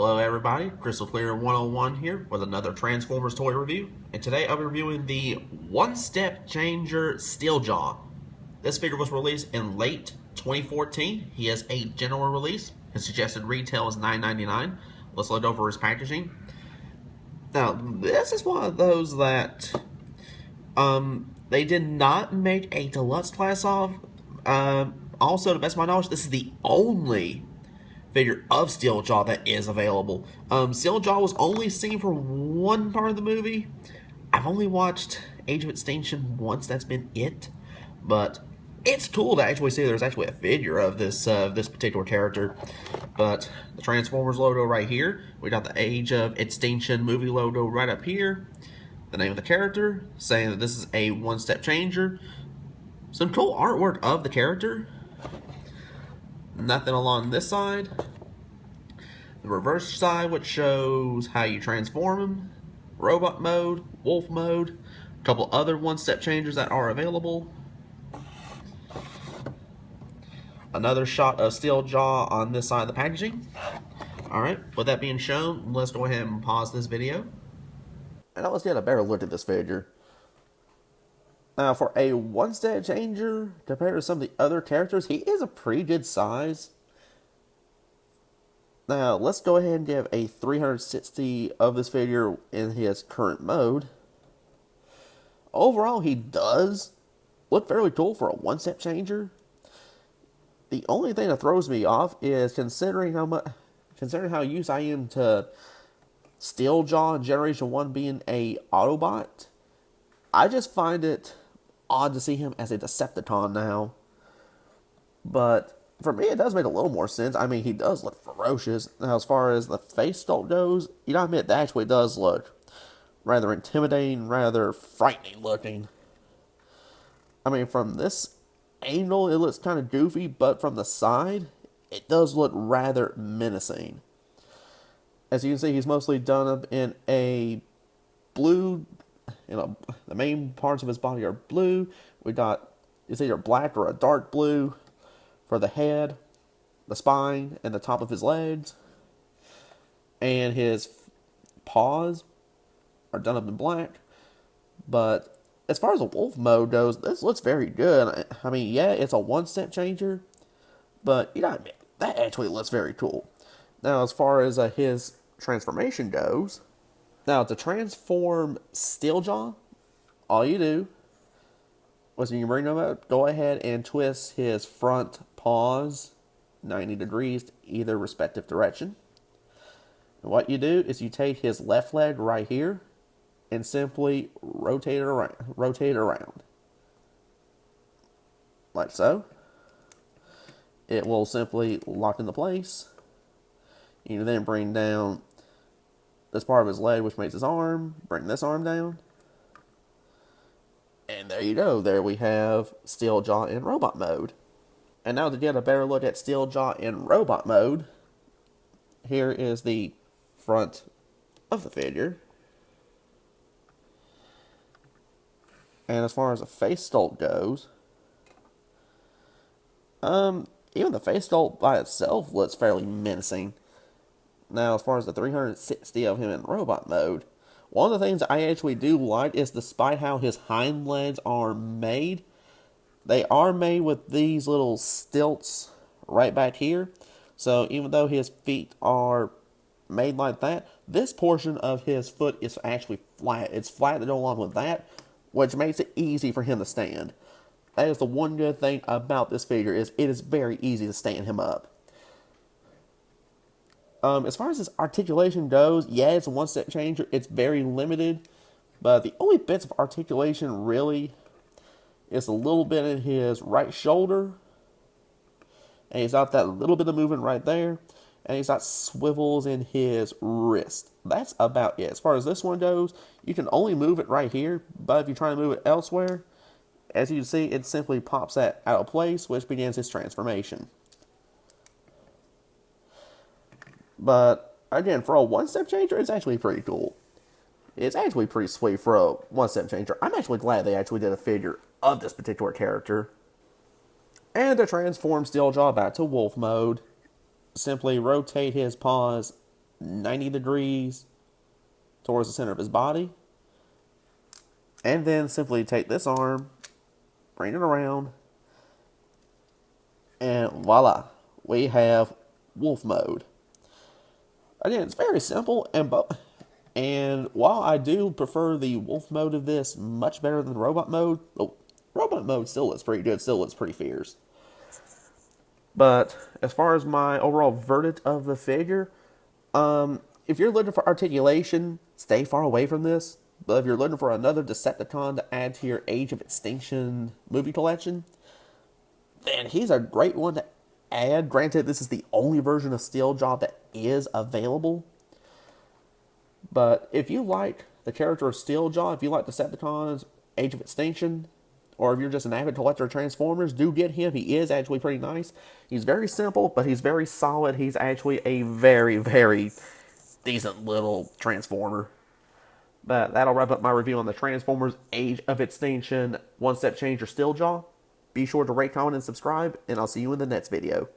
Hello everybody, Crystal Clear 101 here with another Transformers toy review, and today I'll be reviewing the One Step Changer Steeljaw. This figure was released in late 2014. He has a general release. His suggested retail is $9.99. Let's look over his packaging. Now, this is one of those that they did not make a deluxe class of. Also, to the best of my knowledge, this is the only figure of Steeljaw that is available. Steeljaw was only seen for one part of the movie. I've only watched Age of Extinction once. That's been it. But it's cool to actually see there's actually a figure of this particular character. But the Transformers logo right here. We got the Age of Extinction movie logo right up here. The name of the character, saying that this is a one-step changer. Some cool artwork of the character. Nothing along this side. The reverse side, which shows how you transform him. Robot mode, wolf mode. A couple other one-step changers that are available. Another shot of Steeljaw on this side of the packaging. Alright, with that being shown, let's go ahead and pause this video. And now let's get a better look at this figure. Now, for a one-step changer, compared to some of the other characters, he is a pretty good size. Now, let's go ahead and give a 360 of this figure in his current mode. Overall, he does look fairly cool for a one-step changer. The only thing that throws me off is considering how used I am to Steeljaw in Generation 1 being a Autobot. I just find it odd to see him as a Decepticon now. But for me, it does make a little more sense. I mean, he does look ferocious. Now, as far as the face sculpt goes, you gotta admit, that actually does look rather intimidating, rather frightening looking. I mean, from this angle, it looks kind of goofy, but from the side, it does look rather menacing. As you can see, he's mostly done up in a blue. The main parts of his body are blue. We got, it's either black or a dark blue for the head, the spine, and the top of his legs. And his paws are done up in black. But as far as the wolf mode goes, this looks very good. I mean, yeah, it's a one-step changer, but you gotta admit, that actually looks very cool. Now, as far as his transformation goes, now, to transform Steeljaw, all you do is when you bring him up, go ahead and twist his front paws 90 degrees to either respective direction. And what you do is you take his left leg right here and simply rotate it around. Like so. It will simply lock into place. You then bring down this part of his leg, which makes his arm. Bring this arm down. And there you go. There we have Steeljaw in robot mode. And now to get a better look at Steeljaw in robot mode, here is the front of the figure. And as far as the face sculpt goes, even the face sculpt by itself looks fairly menacing. Now, as far as the 360 of him in robot mode, one of the things I actually do like is, despite how his hind legs are made, they are made with these little stilts right back here. So even though his feet are made like that, this portion of his foot is actually flat. It's flat to go along with that, which makes it easy for him to stand. That is the one good thing about this figure, is it is very easy to stand him up. As far as his articulation goes, yeah, it's a one-step changer. It's very limited, but the only bits of articulation really is a little bit in his right shoulder, and he's got that little bit of movement right there, and he's got swivels in his wrist. That's about it. As far as this one goes, you can only move it right here, but if you try to move it elsewhere, as you can see, it simply pops that out of place, which begins his transformation. But, again, for a one-step changer, it's actually pretty cool. It's actually pretty sweet for a one-step changer. I'm actually glad they actually did a figure of this particular character. And to transform Steeljaw back to wolf mode, simply rotate his paws 90 degrees towards the center of his body. And then simply take this arm, bring it around, and voila, we have wolf mode. Again, it's very simple, and while I do prefer the wolf mode of this much better than the robot mode, robot mode still looks pretty good, still looks pretty fierce. But as far as my overall verdict of the figure, if you're looking for articulation, stay far away from this. But if you're looking for another Decepticon to add to your Age of Extinction movie collection, then he's a great one to add. Granted, this is the only version of Steeljaw that is available. But if you like the character of Steeljaw, if you like Decepticons, Age of Extinction, or if you're just an avid collector of Transformers, do get him. He is actually pretty nice. He's very simple, but he's very solid. He's actually a very, very decent little Transformer. But that'll wrap up my review on the Transformers Age of Extinction One Step Changer Steeljaw. Be sure to rate, comment, and subscribe, and I'll see you in the next video.